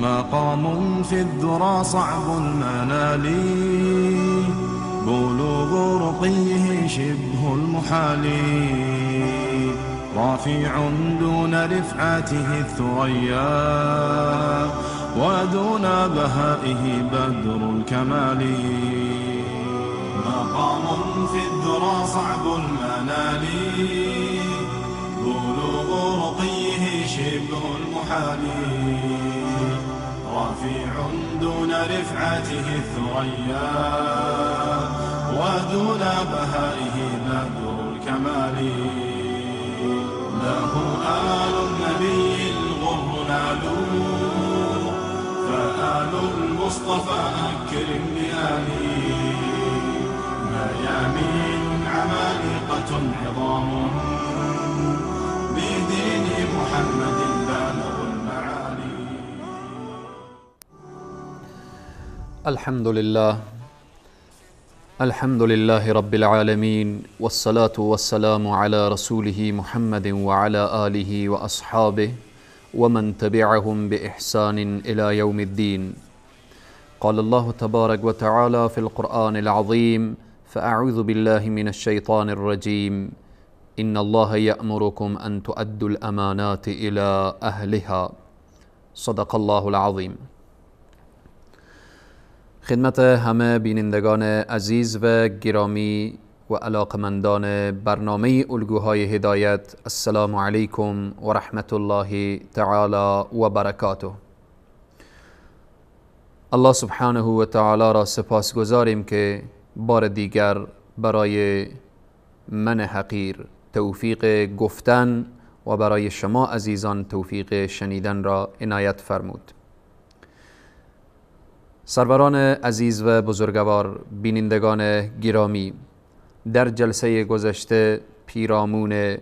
مقام في الذرى صعب المنال، بلوغ رقيه شبه المحال، رافع دون رفعته الثريا، ودون بهائه بدر الكمال. مقام في الذرى صعب المنال، بلوغ رقيه شبه المحال، رافع دون رفعته الثريا، ودون بهائه بدر الكمال. له آل النبي الغر نالوا، فآل المصطفى أكرم بآله، ميامين عمالقة عظام، بدين محمد بالغ المعالي. الحمد لله رب العالمين، والصلاة والسلام على رسوله محمد وعلى آله وأصحابه ومن تبعهم بإحسان إلى يوم الدين. قال الله تبارك وتعالى في القرآن العظيم: فأعوذ بالله من الشيطان الرجيم، إن الله يأمركم أن تؤدوا الأمانات إلى أهلها. صدق الله العظيم. خدمت همه بینندگان عزیز و گرامی و علاقمندان برنامه الگوهای هدایت، السلام علیکم و رحمت الله تعالی و برکاته. الله سبحانه و تعالی را سپاس گذاریم که بار دیگر برای من حقیر توفیق گفتن و برای شما عزیزان توفیق شنیدن را عنایت فرمود. سروران عزیز و بزرگوار، بینندگان گرامی، در جلسه گذشته پیرامون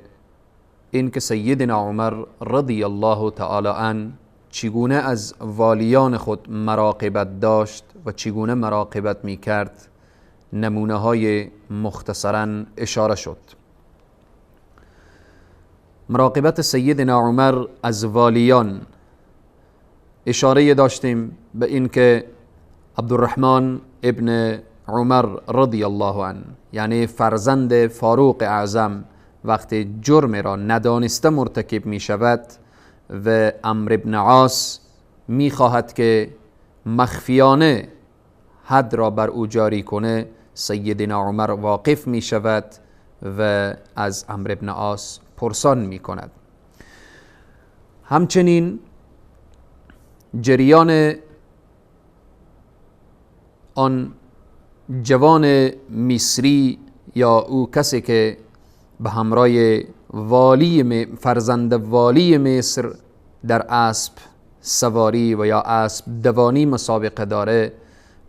این که سیدنا عمر رضی الله تعالی عنه چگونه از والیان خود مراقبت داشت و چگونه مراقبت می کرد نمونه های مختصرا اشاره شد. مراقبت سیدنا عمر از والیان، اشاره داشتیم به این که عبدالرحمن ابن عمر رضی الله عنه، یعنی فرزند فاروق اعظم، وقتی جرم را ندانسته مرتکب می شود و عمرو بن عاص می خواهد که مخفیانه حد را بر او جاری کنه، سیدنا عمر واقف می شود و از عمرو بن عاص پرسان می کند. همچنین جریان آن جوان مصری یا او کسی که به همراه فرزند والی مصر در اسب سواری و یا اسب دوانی مسابقه داره،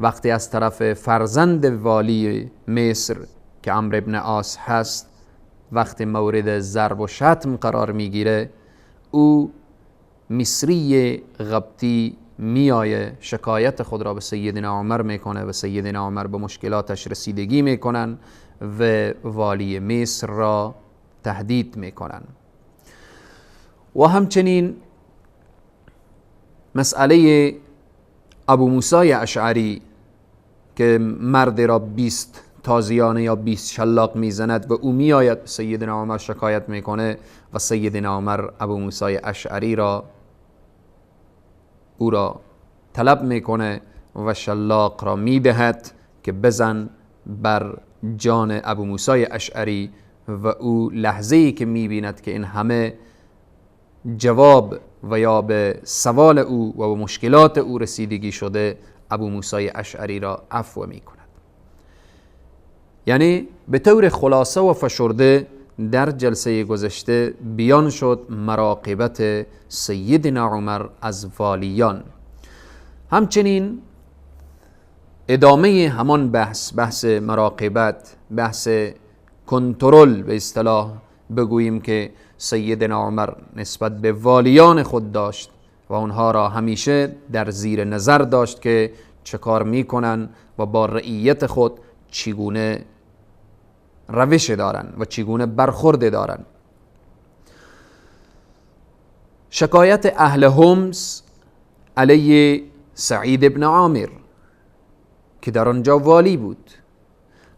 وقتی از طرف فرزند والی مصر که عمرو بن عاص هست وقتی مورد ضرب و شتم قرار میگیره، او مصری قبطی میایه شکایت خود را به سیدنا عمر میکنه و سیدنا عمر به مشکلاتش رسیدگی میکنن و والی مصر را تهدید میکنن. و همچنین مسئله ابو موسی اشعری که مرد را 20 تازیانه یا 20 شلاق میزند و او میآید سیدنا عمر شکایت میکنه و سیدنا عمر ابو موسی اشعری را او را طلب میکنه و شلاق را میدهد که بزن بر جان ابو موسی اشعری و او لحظه ای که میبیند که این همه جواب و یا به سوال او و به مشکلات او رسیدگی شده، ابو موسی اشعری را عفو میکند. یعنی به طور خلاصه و فشرده در جلسه گذشته بیان شد مراقبت سیدنا عمر از والیان. همچنین ادامه همان بحث مراقبت، بحث کنترل به اصطلاح بگوییم که سیدنا عمر نسبت به والیان خود داشت و اونها را همیشه در زیر نظر داشت که چه کار میکنن و با رعیت خود چگونه روش دارن و چگونه برخورد دارن. شکایت اهل حمص علیه سعید ابن عامر که در آنجا والی بود.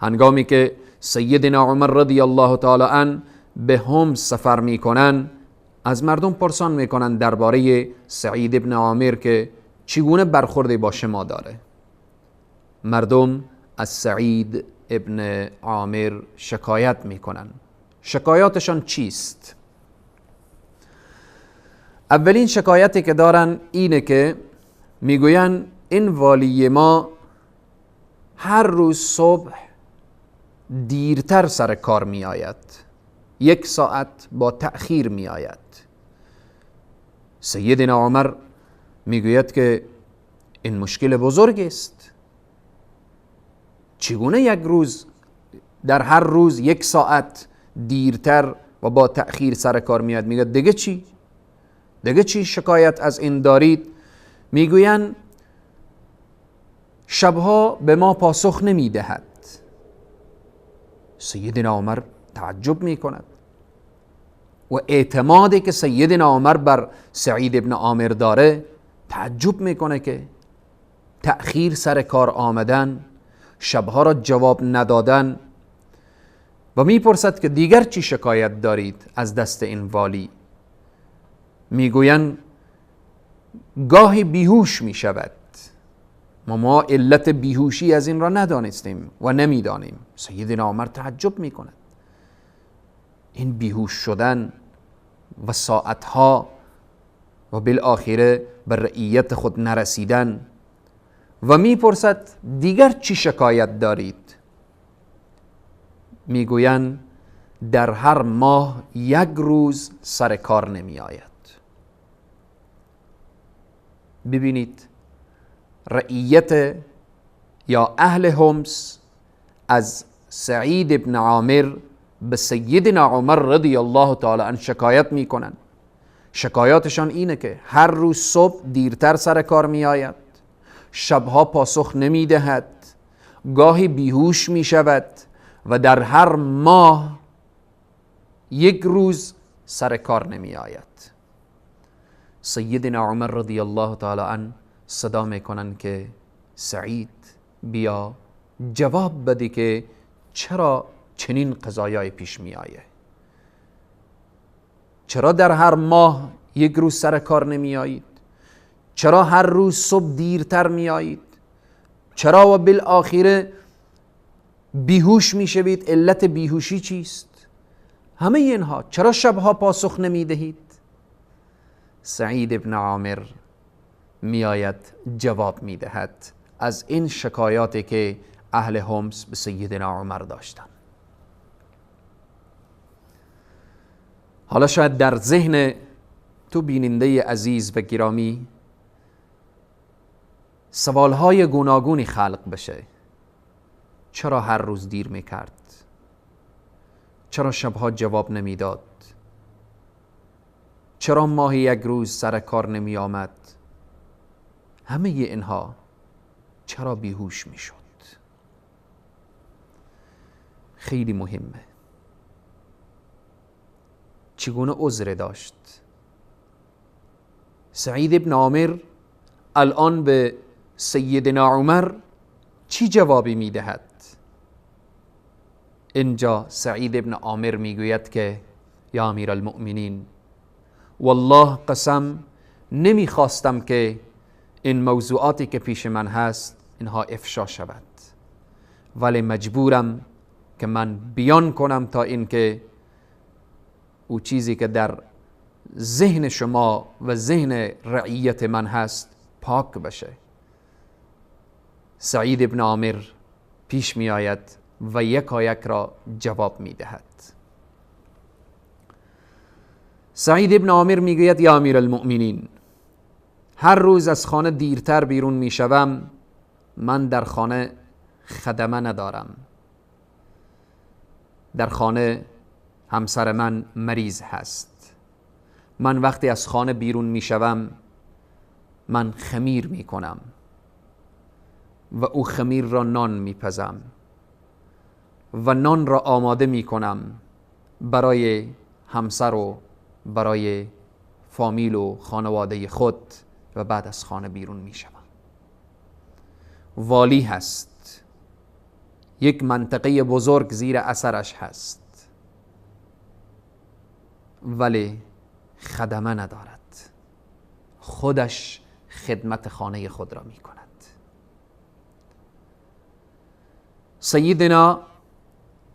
هنگامی که سیدنا عمر رضی الله تعالی عنه به هم سفر میکنن، از مردم پرسان میکنن درباره سعید ابن عامر که چگونه برخورد با شما داره. مردم از سعید ابن عامر شکایت میکنن. شکایاتشان چیست؟ اولین شکایتی که دارن اینه که میگوین این والی ما هر روز صبح دیرتر سر کار می آید، 1 ساعت با تأخیر می آید. سیدنا عمر میگوید که این مشکل بزرگ است. چگونه یک روز در هر روز 1 ساعت دیرتر و با تأخیر سر کار میاد؟ میگه دیگه چی؟ دیگه چی شکایت از این دارید؟ میگوین شبها به ما پاسخ نمیدهد. سیدنا عمر تعجب میکند و اعتمادی که سیدنا عمر بر سعید ابن عامر داره تعجب میکنه که تأخیر سر کار آمدن، شبها را جواب ندادن، و میپرسد که دیگر چی شکایت دارید از دست این والی؟ میگوین گاهی بیهوش میشود. ما علت بیهوشی از این را ندانستیم و نمیدانیم. سیدنا عمر تعجب میکند. این بیهوش شدن و ساعتها و بالاخره بر رعیت خود نرسیدن، و میپرسد دیگر چی شکایت دارید؟ میگوین در هر ماه 1 روز سر کار نمی آید. ببینید رعیت یا اهل حمص از سعید ابن عامر به سیدنا عمر رضی الله تعالی عنه شکایت میکنن. شکایاتشان اینه که هر روز صبح دیرتر سر کار می آید، شبها پاسخ نمی دهد، گاهی بیهوش می شود و در هر ماه 1 روز سر کار نمی آید. سیدنا عمر رضی الله تعالی عنه صدا میکنن که سعید بیا جواب بده که چرا چنین قضایای پیش می آیه؟ چرا در هر ماه 1 روز سر کار نمی آیید؟ چرا هر روز صبح دیرتر می آیید؟ چرا و بالاخره بیهوش می شوید؟ علت بیهوشی چیست؟ همه اینها. چرا شبها پاسخ نمی دهید؟ سعید ابن عامر می آید جواب می دهد از این شکایاتی که اهل حمص به سیدنا عمر داشتن. حالا شاید در ذهن تو بیننده عزیز و گرامی سوالهای گوناگونی خلق بشه. چرا هر روز دیر میکرد؟ چرا شبها جواب نمیداد؟ چرا ماهی 1 روز سر کار نمی آمد؟ همه اینها چرا بیهوش میشد؟ خیلی مهمه. چگونه عذر داشت؟ سعید ابن عامر الان به سیدنا عمر چی جوابی میدهد؟ اینجا سعید ابن عامر میگوید که یا امیر المؤمنین، والله قسم نمیخواستم که این موضوعاتی که پیش من هست اینها افشا شود، ولی مجبورم که من بیان کنم تا اینکه او چیزی که در ذهن شما و ذهن رعیت من هست پاک بشه. سعید ابن عامر پیش می آید و یکایک را جواب می دهد. سعید ابن عامر می گوید یا امیر المؤمنین، هر روز از خانه دیرتر بیرون می شوم. من در خانه خدمه ندارم. در خانه همسر من مریض هست. من وقتی از خانه بیرون می شوم من خمیر می کنم و او خمیر را نان می پزم و نان را آماده می کنم برای همسر و برای فامیل و خانواده خود و بعد از خانه بیرون می شوم. والی هست، یک منطقه بزرگ زیر اثرش هست، ولی خدمه ندارد، خودش خدمت خانه خود را می کند. سیدنا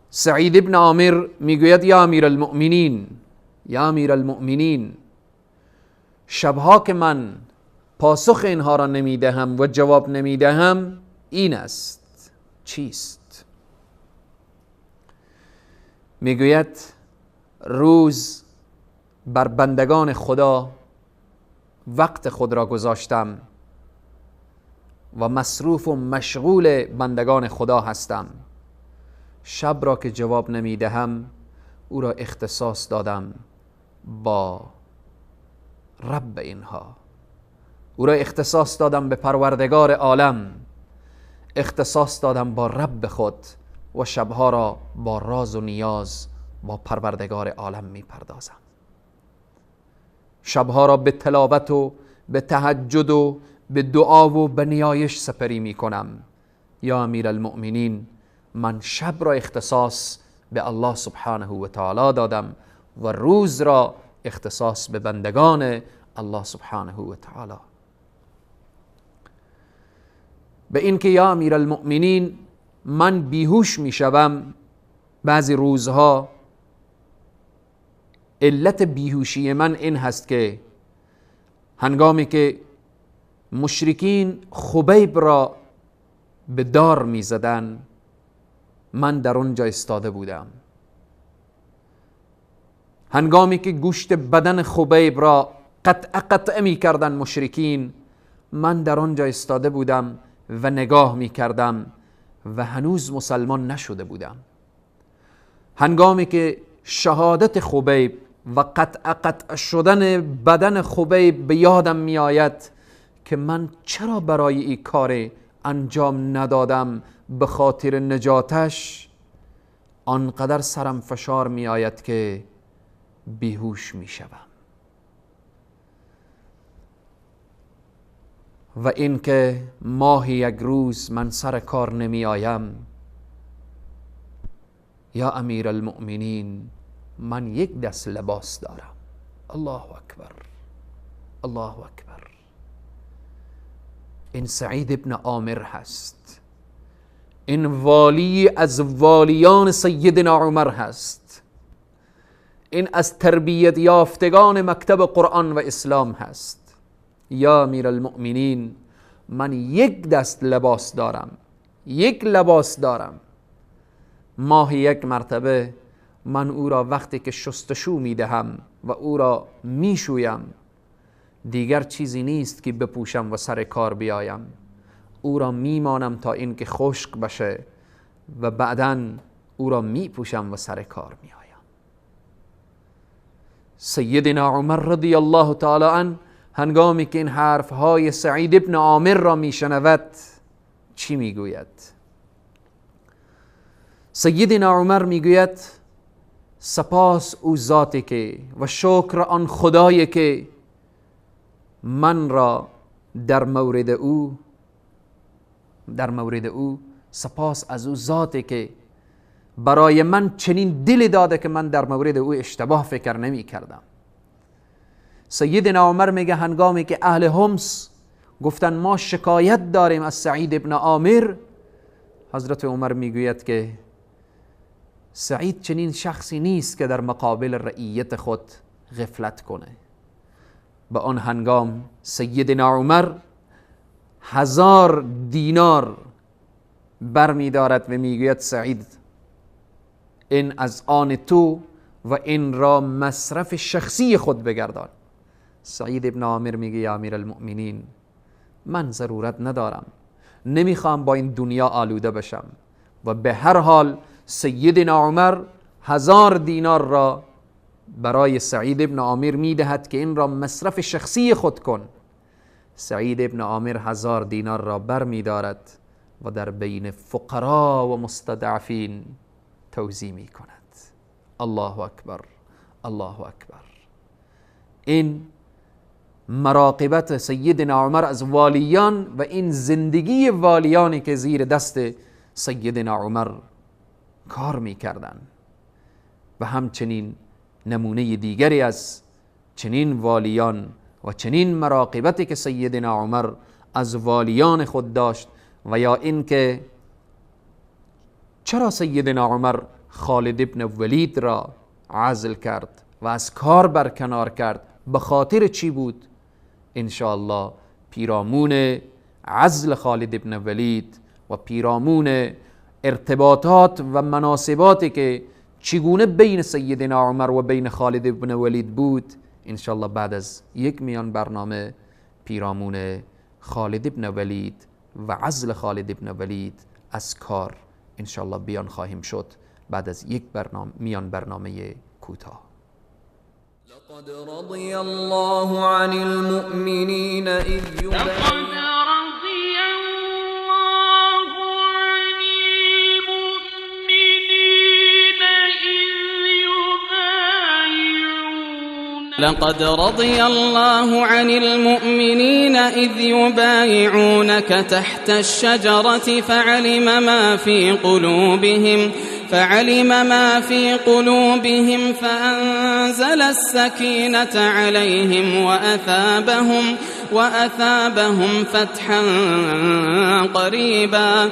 سعید ابن عامر میگوید یا امیر المؤمنین، یا امیر المؤمنین، شبها که من پاسخ اینها را نمیدهم و جواب نمیدهم این است. چیست؟ میگوید روز بر بندگان خدا وقت خود را گذاشتم و مصروف و مشغول بندگان خدا هستم. شب را که جواب نمیدهم او را اختصاص دادم با رب اینها، او را اختصاص دادم به پروردگار عالم، اختصاص دادم با رب خود و شبها را با راز و نیاز با پروردگار عالم می پردازم. شبها را به تلاوت و به تهجد و به دعا و به نیایش سپری می کنم. یا امیر المؤمنین، من شب را اختصاص به الله سبحانه و تعالی دادم و روز را اختصاص به بندگان الله سبحانه و تعالی. به این که یا امیر المؤمنین من بیهوش می شوم بعضی روزها، علت بیهوشی من این هست که هنگامی که مشرکین خبیب را به دار می زدن من در اونجا ایستاده بودم. هنگامی که گوشت بدن خبیب را قطع می کردن مشرکین من در آنجا ایستاده بودم و نگاه می کردم و هنوز مسلمان نشده بودم. هنگامی که شهادت خبیب و قطع شدن بدن خبیب به یادم می آید که من چرا برای این کار انجام ندادم به خاطر نجاتش، آنقدر سرم فشار می آید که بیهوش می شوم. و این که ماهی یک روز من سر کار نمی آیم، یا امیر المؤمنین من یک دست لباس دارم. الله اکبر، الله اکبر. این سعید ابن عامر هست، این والی از والیان سیدنا عمر هست، این از تربیت یافتگان مکتب قرآن و اسلام هست. یا امیر المؤمنین من یک دست لباس دارم، یک لباس دارم. ماهی یک مرتبه من او را وقتی که شستشو می دهم و او را می شویم دیگر چیزی نیست که بپوشم و سر کار بیایم. او را می مانم تا اینکه خشک بشه و بعداً او را می پوشم و سر کار می آیم. سیدنا عمر رضی الله تعالی عنه هنگامی که این حرفهای سعید ابن عامر را می شنود چی می گوید؟ سیدنا عمر می گوید سپاس او ذاتی که و شکر آن خدایی که من را در مورد او سپاس از او ذاتی که برای من چنین دلی داده که من در مورد او اشتباه فکر نمی کردم. سیدنا عمر میگه هنگامی که اهل حمص گفتن ما شکایت داریم از سعید ابن عامر، حضرت عمر میگوید که سعید چنین شخصی نیست که در مقابل رعیت خود غفلت کنه. به آن هنگام سیدنا عمر 1000 دینار برمی دارد و میگوید سعید این از آن تو و این را مصرف شخصی خود بگردان. سعید ابن عامر میگه یا امیر المؤمنین من ضرورت ندارم، نمیخوام با این دنیا آلوده بشم. و به هر حال سیدنا عمر 1000 دینار را برای سعید ابن عامر میدهد که این را مصرف شخصی خود کن. سعید ابن عامر 1000 دینار را بر میدارد و در بین فقرا و مستضعفین توزیع می کند. الله اکبر، الله اکبر. این مراقبت سیدنا عمر از والیان و این زندگی والیانی که زیر دست سیدنا عمر کار میکردن و همچنین نمونه دیگری از چنین والیان و چنین مراقبتی که سیدنا عمر از والیان خود داشت و یا اینکه چرا سیدنا عمر خالد ابن ولید را عزل کرد و از کار برکنار کرد، به خاطر چی بود؟ انشاءالله پیرامون عزل خالد ابن ولید و پیرامون ارتباطات و مناسباتی که چگونه بین سیدنا عمر و بین خالد ابن ولید بود، انشاءالله بعد از یک میان برنامه پیرامون خالد ابن ولید و عزل خالد ابن ولید از کار انشاءالله بیان خواهیم شد بعد از یک میان برنامه کوتاه. لقد رضي الله عن المؤمنين إذ لقد رضي الله عن المؤمنين إذ يبايعونك تحت الشجرة فعلم ما في قلوبهم فأنزل السكينة عليهم وأثابهم فتحا قريبا.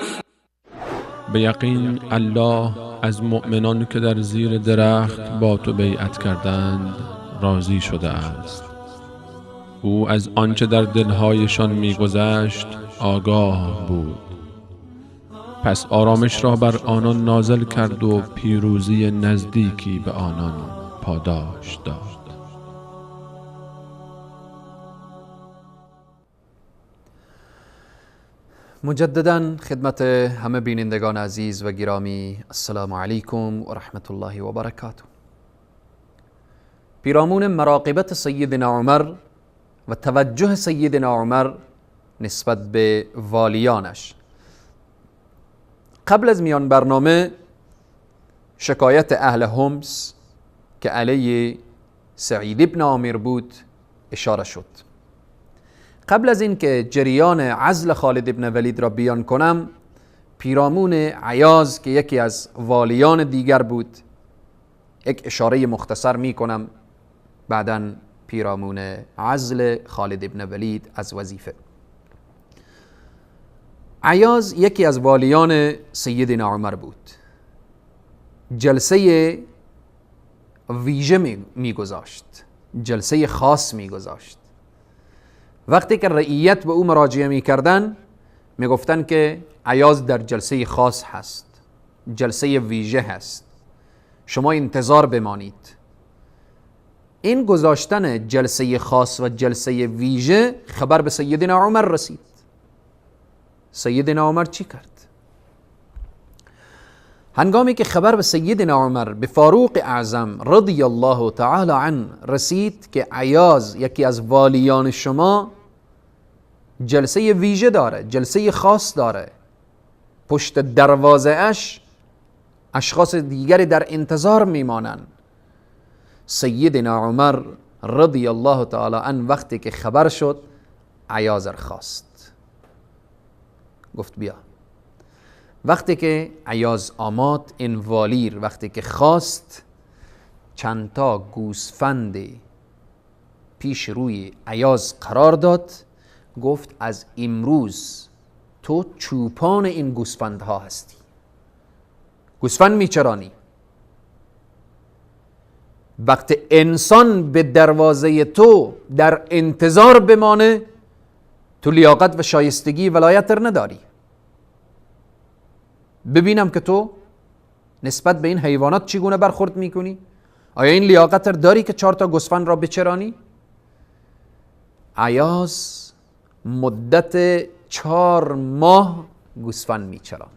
به یقین الله از مؤمنان که در زیر درخت با تو بیعت کردند راضی شده است. او از آنچه در دلهایشان میگذشت آگاه بود، پس آرامش را بر آنان نازل کرد و پیروزی نزدیکی به آنان پاداش داد. مجددا خدمت همه بینندگان عزیز و گرامی، السلام علیکم و رحمت الله و برکاته. پیرامون مراقبت سیدنا عمر و توجه سیدنا عمر نسبت به والیانش، قبل از میان برنامه شکایت اهل حمص که علیه سعید ابن عامر بود اشاره شد. قبل از این که جریان عزل خالد ابن ولید را بیان کنم، پیرامون عیاض که یکی از والیان دیگر بود یک اشاره مختصر می کنم، بعداً پیرامون عزل خالد ابن ولید از وظیفه. عیاض یکی از والیان سیدنا عمر بود. جلسه ویژه میگذاشت، جلسه خاص میگذاشت. وقتی که رعیت به او مراجعه میکردن میگفتن که عیاض در جلسه خاص هست، جلسه ویژه هست، شما انتظار بمانید. این گذاشتن جلسه خاص و جلسه ویژه خبر به سیدنا عمر رسید. سیدنا عمر چی کرد؟ هنگامی که خبر به سیدنا عمر، به فاروق اعظم رضی الله تعالی عنه رسید که عیاض یکی از والیان شما جلسه ویژه داره، جلسه خاص داره، پشت دروازه اش اشخاص دیگری در انتظار میمانن، سیدنا عمر رضی الله تعالی عنه وقتی که خبر شد عیاض خواست، گفت بیا. وقتی که عیاض آمد، این والیر وقتی که خواست، چند تا گوسفند پیش روی عیاض قرار داد، گفت از امروز تو چوپان این گوسفندها هستی، گوسفند میچرانی. وقتی انسان به دروازه تو در انتظار بمانه، تو لیاقت و شایستگی ولایت نداری. ببینم که تو نسبت به این حیوانات چگونه برخورد میکنی؟ آیا این لیاقت داری که 4 تا گوسفند را بچرانی؟ عیاض مدت 4 ماه گوسفند میچراند.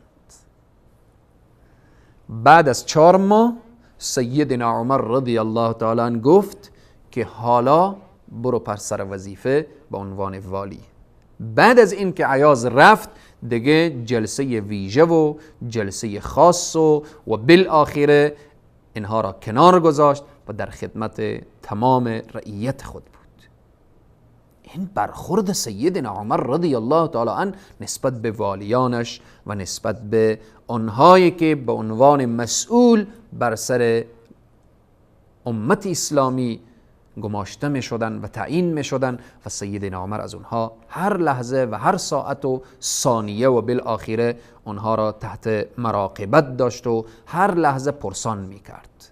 بعد از 4 ماه سیدنا عمر رضی الله تعالی عنه گفت که حالا برو پر سر وظیفه به عنوان والی. بعد از این که عیاض رفت، دیگه جلسه ویژه و جلسه خاص و بالاخره اینها را کنار گذاشت و در خدمت تمام رعیت خود بود. این برخورد سیدنا عمر رضی الله تعالی عنه نسبت به والیانش و نسبت به آنهایی که به عنوان مسئول بر سر امت اسلامی گماشته می شدن و تعیین می شدن و سیدنا عمر از اونها هر لحظه و هر ساعت و ثانیه و بالاخره اونها را تحت مراقبت داشت و هر لحظه پرسان می کرد.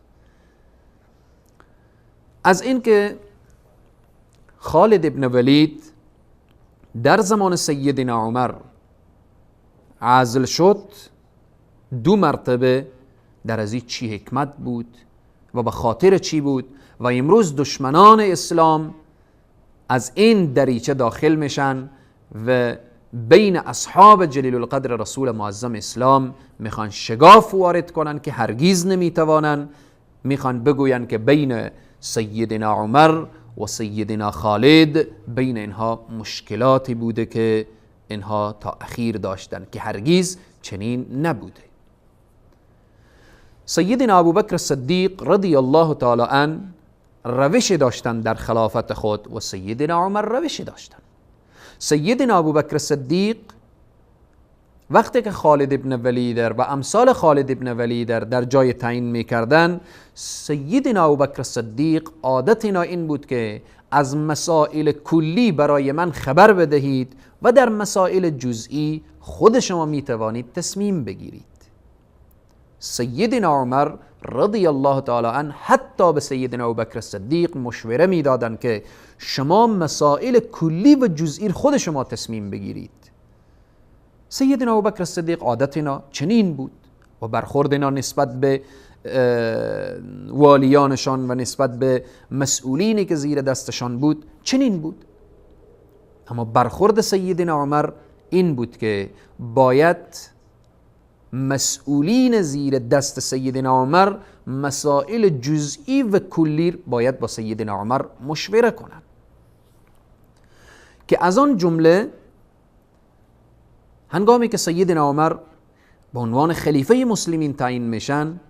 از اینکه خالد ابن ولید در زمان سیدنا عمر عزل شد 2 مرتبه در از چی حکمت بود و به خاطر چی بود و امروز دشمنان اسلام از این دریچه داخل میشن و بین اصحاب جلیل القدر رسول معظم اسلام میخوان شگاف وارد کنن که هرگیز نمیتوانن. میخوان بگوین که بین سیدنا عمر و سیدنا خالد بین اینها مشکلاتی بوده که اینها تا اخیر داشتن که هرگیز چنین نبوده. سیدنا ابوبکر صدیق رضی الله تعالی عنه روش داشتن در خلافت خود و سیدنا عمر روش داشتن. سیدنا ابوبکر صدیق وقتی که خالد ابن ولید و امثال خالد ابن ولید در جای تعیین میکردن، سیدنا ابوبکر صدیق عادت اینا این بود که از مسائل کلی برای من خبر بدهید و در مسائل جزئی خود شما میتوانید تصمیم بگیرید. سیدنا عمر رضی الله تعالی عنه حتی به سیدنا ابوبکر صدیق مشوره میدادند که شما مسائل کلی و جزئی خود شما تصمیم بگیرید. سیدنا ابوبکر صدیق عادت اینا چنین بود و برخورد اینا نسبت به والیانشان و نسبت به مسئولینی که زیر دستشان بود چنین بود. اما برخورد سیدنا عمر این بود که باید مسئولین زیر دست سیدنا عمر مسائل جزئی و کلی باید با سیدنا عمر مشوره کنند، که از آن جمله هنگامی که سیدنا عمر به عنوان خلیفه مسلمین تعیین میشن،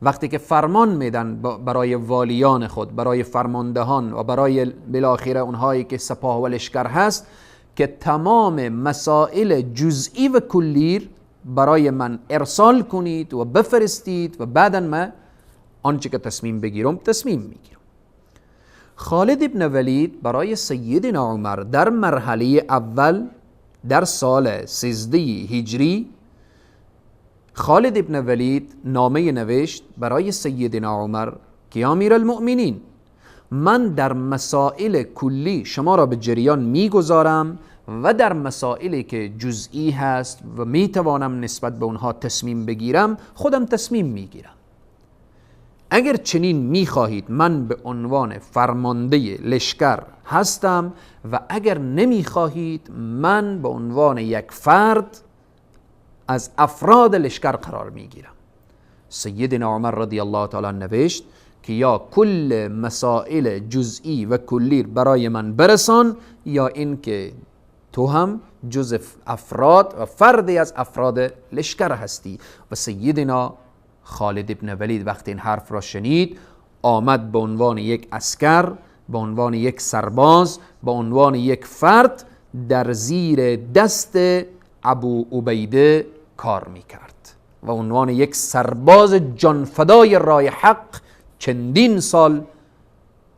وقتی که فرمان میدن برای والیان خود، برای فرماندهان و برای بالاخره اونهایی که سپاه و لشکر هست که تمام مسائل جزئی و کلی برای من ارسال کنید و بفرستید و بعدا من آنچه که تصمیم بگیرم تصمیم میگیرم. خالد ابن ولید برای سیدنا عمر در مرحله اول در سال 13 هجری خالد ابن ولید نامه نوشت برای سیدنا عمر که امیر المؤمنین، من در مسائل کلی شما را به جریان میگذارم و در مسائلی که جزئی هست و میتوانم نسبت به اونها تصمیم بگیرم خودم تصمیم میگیرم. اگر چنین میخواهید من به عنوان فرمانده لشکر هستم و اگر نمیخواهید من به عنوان یک فرد از افراد لشکر قرار میگیرم. سیدنا عمر رضی الله تعالی نوشت که یا کل مسائل جزئی و کلی برای من برسان یا اینکه تو هم جزء افراد و فردی از افراد لشکر هستی. و سیدنا خالد ابن ولید وقتی این حرف را شنید آمد به عنوان یک اسکر، به عنوان یک سرباز، به عنوان یک فرد در زیر دست ابو عبیده کار میکرد و عنوان یک سرباز جانفدای راه حق چندین سال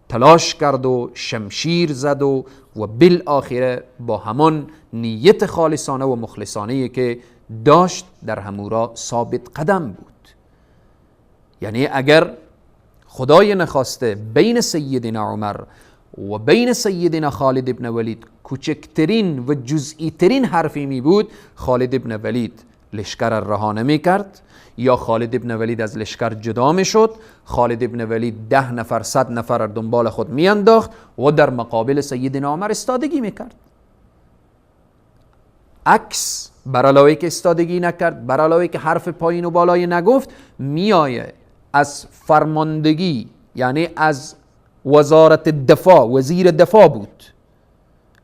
تلاش کرد و شمشیر زد و بالاخره با همان نیت خالصانه و مخلصانه که داشت در همورا ثابت قدم بود. یعنی اگر خدای نخواسته بین سیدنا عمر و بین سیدنا خالد ابن ولید کوچکترین و جزئی ترین حرفی می بود، خالد ابن ولید لشکر رها نمی کرد یا خالد ابن ولید از لشکر جدا می شد. خالد ابن ولید 10 نفر 100 نفر دنبال خود می انداخت و در مقابل سیدنا عمر استادگی می کرد. عکس بر علاوه که استادگی نکرد، بر علاوه که حرف پایین و بالای نگفت، میایه از فرماندگی یعنی از وزارت دفاع وزیر دفاع بود،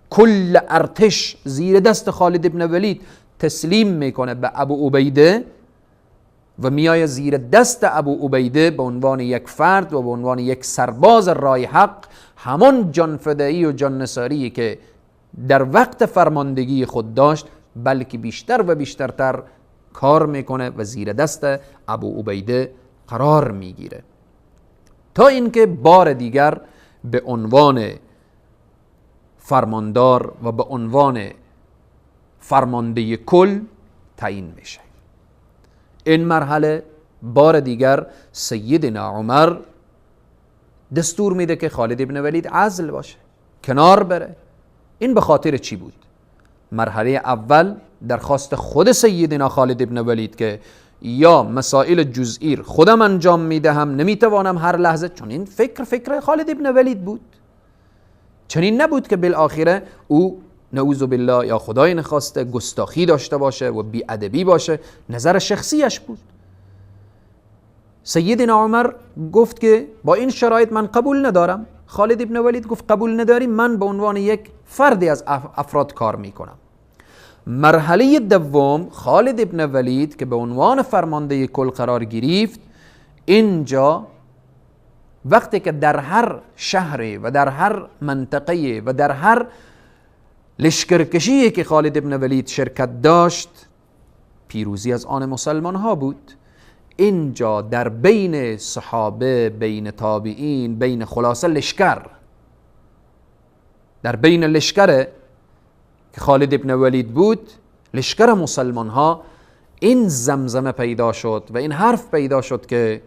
کل ارتش زیر دست خالد ابن ولید تسلیم میکنه به ابو عبیده و میایه زیر دست ابو عبیده به عنوان یک فرد و به عنوان یک سرباز راه حق همان جانفدایی و جاننثاری که در وقت فرماندگی خود داشت، بلکه بیشتر و بیشترتر کار میکنه و زیر دست ابو عبیده قرار میگیره، تا اینکه بار دیگر به عنوان فرماندار و به عنوان فرمانده کل تعیین میشه. این مرحله بار دیگر سیدنا عمر دستور میده که خالد ابن ولید عزل باشه، کنار بره. این به خاطر چی بود؟ مرحله اول درخواست خود سیدنا خالد ابن ولید که یا مسائل جزئی خودم انجام میدهم، نمیتوانم هر لحظه، چون این فکر خالد ابن ولید بود. چنین نبود که بالاخره او نعوذ بالله یا خدای نخواسته گستاخی داشته باشه و بی‌ادبی باشه، نظر شخصیش بود. سیدنا عمر گفت که با این شرایط من قبول ندارم. خالد ابن ولید گفت قبول نداری، من به عنوان یک فردی از افراد کار میکنم. مرحله دوم خالد ابن ولید که به عنوان فرمانده کل قرار گرفت، اینجا وقتی که در هر شهر و در هر منطقه و در هر لشکرکشی که خالد ابن ولید شرکت داشت، پیروزی از آن مسلمان ها بود. اینجا در بین صحابه، بین تابعین، بین خلاصه لشکر، در بین لشکر که خالد ابن ولید بود، لشکر مسلمان ها، این زمزمه پیدا شد و این حرف پیدا شد که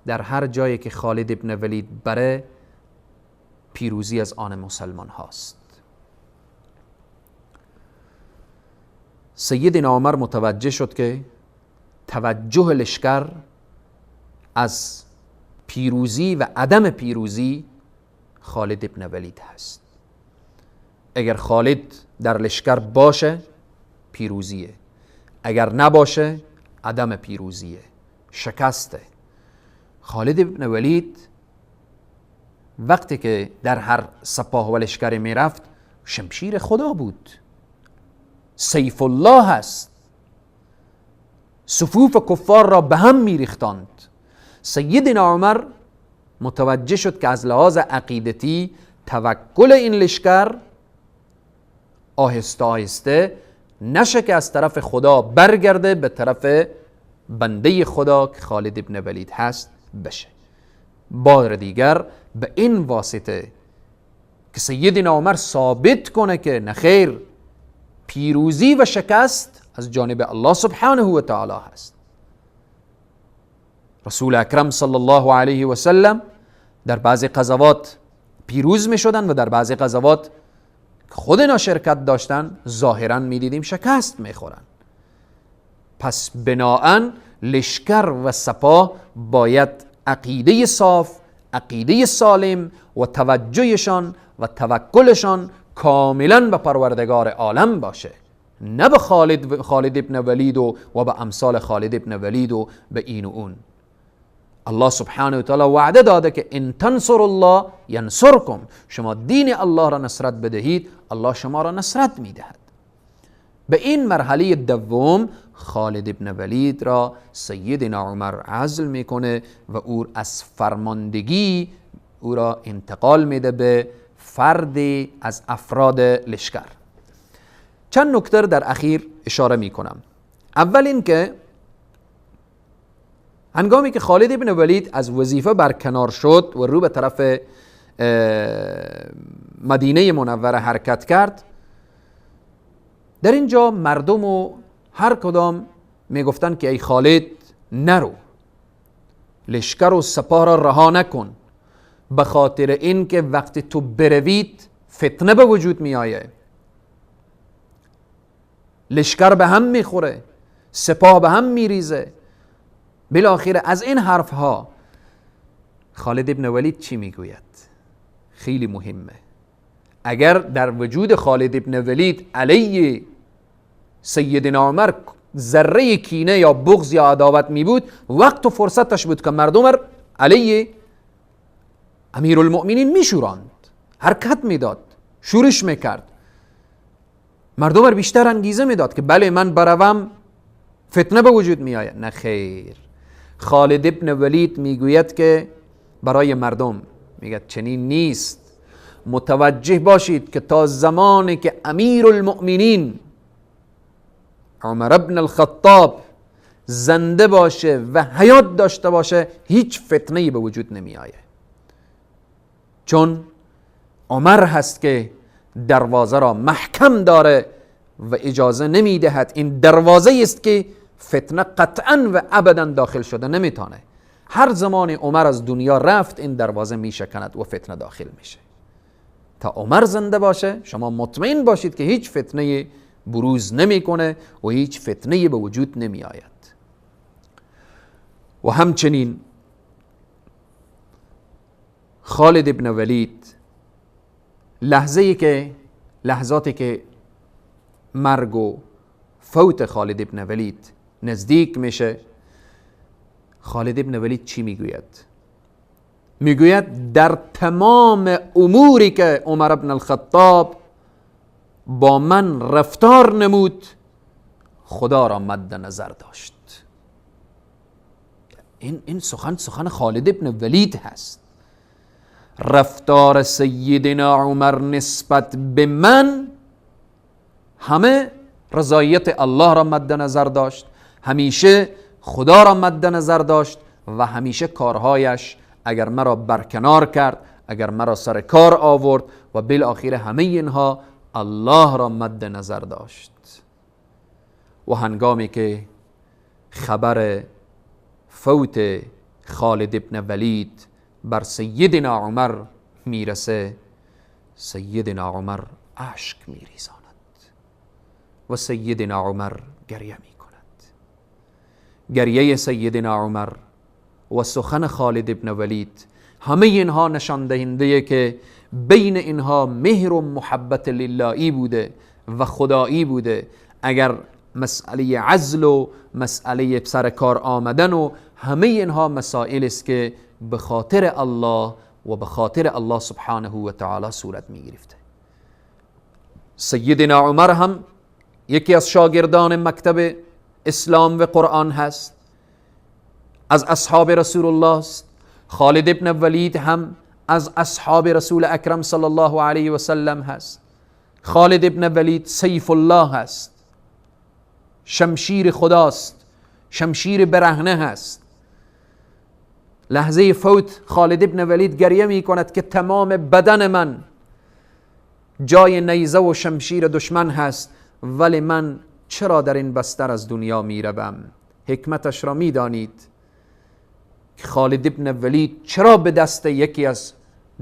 در هر جایی که خالد ابن ولید بره، پیروزی از آن مسلمان هاست. سیدنا عمر متوجه شد که توجه لشکر از پیروزی و عدم پیروزی خالد ابن ولید هست. اگر خالد در لشکر باشه پیروزیه، اگر نباشه عدم پیروزیه، شکسته. خالد ابن ولید وقتی که در هر سپاه و لشکر می رفت، شمشیر خدا بود، سیف الله هست، صفوف کفار را به هم می ریختاند. سیدنا عمر متوجه شد که از لحاظ عقیدتی توکل این لشکر آهسته آهسته نشه که از طرف خدا برگرده به طرف بنده خدا که خالد ابن ولید هست بشه. بار دیگر به این واسطه که سیدنا عمر ثابت کنه که نخیر، پیروزی و شکست از جانب الله سبحانه و تعالی هست. رسول اکرم صلی الله علیه و سلم در بعضی غزوات پیروز می شدن و در بعضی غزوات خود اینا شرکت داشتن ظاهرا می دیدیم شکست می خورن. پس بناهن لشکر و سپاه باید عقیده صاف، عقیده سالم و توجهشان و توکلشان کاملا به پروردگار عالم باشه، نه به خالد ابن ولید و به امثال خالد ابن ولید و به این و اون. الله سبحانه و تعالی وعده داده که ان تنصر الله ینصرکم، شما دین الله را نصرت بدهید الله شما را نصرت میدهد. به این مرحله دوم خالد ابن ولید را سیدنا عمر عزل میکنه و او از فرماندگی او را انتقال میده به فردی از افراد لشکر. چند نکته در اخیر اشاره میکنم. اول این که هنگامی که خالد ابن ولید از وظیفه برکنار شد و رو به طرف مدینه منوره حرکت کرد، در اینجا مردم و هر کدام میگفتن که ای خالد نرو، لشکر و سپاه را رها نکن، به خاطر این که وقتی تو بروید فتنه به وجود می آیه، لشکر به هم میخوره، سپاه به هم میریزه. بالاخره از این حرف ها خالد ابن ولید چی میگوید؟ خیلی مهمه. اگر در وجود خالد ابن ولید علیه سیدنا عمر ذره کینه یا بغض یا عداوت می بود، وقت و فرصتش بود که مردم علیه امیرالمؤمنین می شوراند، حرکت می داد، شورش می کرد، مردم بیشتر انگیزه می داد که بله من بروم فتنه به وجود می آید. نه خیر، خالد ابن ولید می گوید که برای مردم میگه چنین نیست. متوجه باشید که تا زمانی که امیر المؤمنین عمر ابن الخطاب زنده باشه و حیات داشته باشه هیچ فتنه‌ای به وجود نمی آید، چون عمر هست که دروازه را محکم داره و اجازه نمی دهد. این دروازه است که فتنه قطعا و ابدا داخل شده نمیتونه. هر زمان عمر از دنیا رفت این دروازه می شکند و فتنه داخل میشه. تا عمر زنده باشه شما مطمئن باشید که هیچ فتنه بروز نمیکنه و هیچ فتنه به وجود نمی آید. و همچنین خالد ابن ولید لحظاتی که مرگ و فوت خالد ابن ولید نزدیک میشه، خالد ابن ولید چی میگوید؟ میگوید در تمام اموری که عمر ابن الخطاب با من رفتار نمود خدا را مد نظر داشت. این سخن خالد ابن ولید هست. رفتار سیدنا عمر نسبت به من همه رضایت الله را مد نظر داشت، همیشه خدا را مد نظر داشت و همیشه کارهایش اگر مرا برکنار کرد، اگر مرا سر کار آورد و بالاخره همه اینها الله را مد نظر داشت. و هنگامی که خبر فوت خالد ابن ولید بر سیدنا عمر میرسه، سیدنا عمر اشک میریزاند و سیدنا عمر گریه میکند. گریه سیدنا عمر و سخن خالد ابن ولید همه اینها نشان دهنده که بین اینها مهر و محبت للهی بوده و خدایی بوده. اگر مسئله عزل و مسئله سر کار آمدن و همه اینها مسائل است که به خاطر الله و به خاطر الله سبحانه و تعالی صورت می گرفته. سیدنا عمر هم یکی از شاگردان مکتب اسلام و قرآن هست، از اصحاب رسول الله است. خالد ابن ولید هم از اصحاب رسول اکرم صلی الله علیه و سلم هست. خالد ابن ولید سیف الله هست، شمشیر خداست، شمشیر برهنه هست. لحظه فوت خالد ابن ولید گریه می کند که تمام بدن من جای نیزه و شمشیر دشمن هست، ولی من چرا در این بستر از دنیا می روم؟ حکمتش را می دانید که خالد ابن ولید چرا به دست یکی از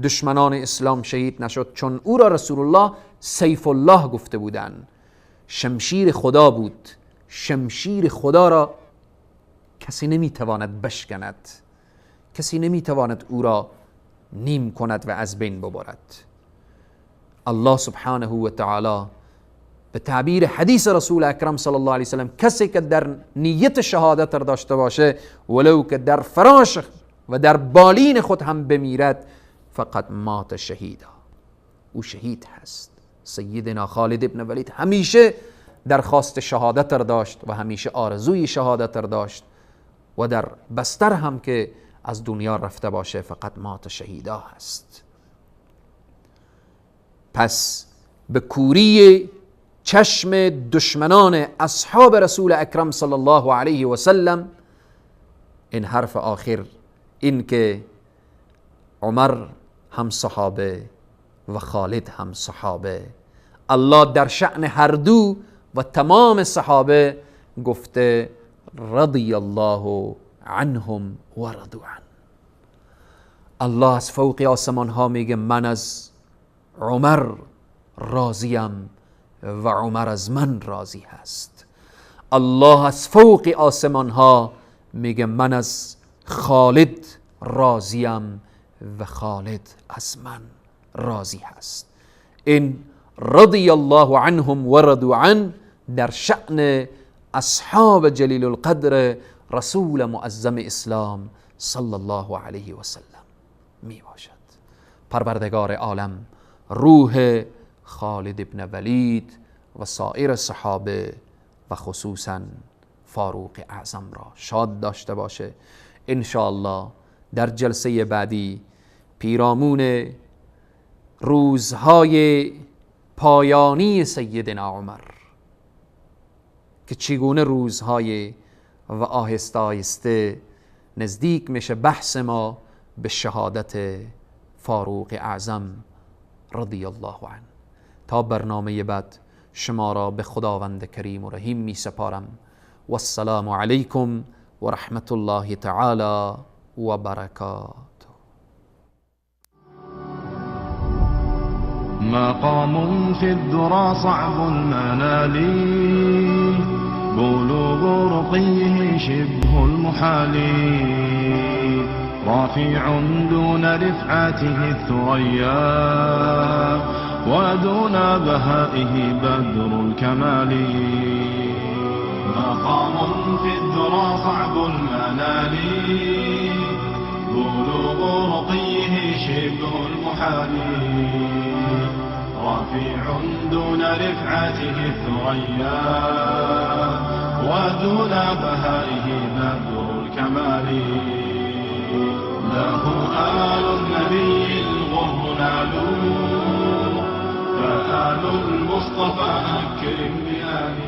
دشمنان اسلام شهید نشد؟ چون او را رسول الله سیف الله گفته بودند، شمشیر خدا بود. شمشیر خدا را کسی نمیتواند بشکند، کسی نمیتواند او را نیم کند و از بین ببرد. الله سبحانه و تعالی به تعبیر حدیث رسول اکرم صلی الله علیه وسلم کسی که در نیت شهادت را داشته باشه ولو که در فراش و در بالین خود هم بمیرد فقط مات شهیدا، او شهید هست. سیدنا خالد ابن ولید همیشه درخواست شهادت را داشت و همیشه آرزوی شهادت را داشت و در بستر هم که از دنیا رفته باشه فقط مات شهیدا هست. پس به کوری چشم دشمنان اصحاب رسول اکرم صلی الله علیه و سلم این حرف آخر، این که عمر هم صحابه و خالد هم صحابه، الله در شأن هر دو و تمام صحابه گفته رضی الله عنهم و رضوا عنه. الله از فوق آسمان ها میگه من از عمر راضیم و عمر از من راضی هست. الله از فوق آسمان ها میگه من از خالد راضیم و خالد از من راضی هست. این رضی الله عنهم و رضوا عنه در شأن اصحاب جلیل القدر رسول معظم اسلام صلی الله علیه و سلم می باشد. پروردگار عالم روح خالد ابن ولید و سایر صحابه و خصوصا فاروق اعظم را شاد داشته باشه. ان شاء الله در جلسه بعدی پیرامون روزهای پایانی سیدنا عمر که چگونه روزهای و آهسته آهسته نزدیک میشه بحث ما به شهادت فاروق اعظم رضی الله عنه. تا برنامه بعد شما را به خداوند کریم و رحیم می سپارم. و السلام علیکم و رحمت الله تعالی و برکاته. مقام في الذرى صعب المنال، بلوغ رقيه شبه المحال، رافع دون رفعته الثريا، ودون بهائه بدر الكمال. مقام في الذرى صعب المنال، بلوغ رقيه شبه المحال، رفيع دون رفعته الثريا، ودون بهائه بدر الكمال. له آل النبي الغر نالوا، فآل المصطفى أكرم بآله.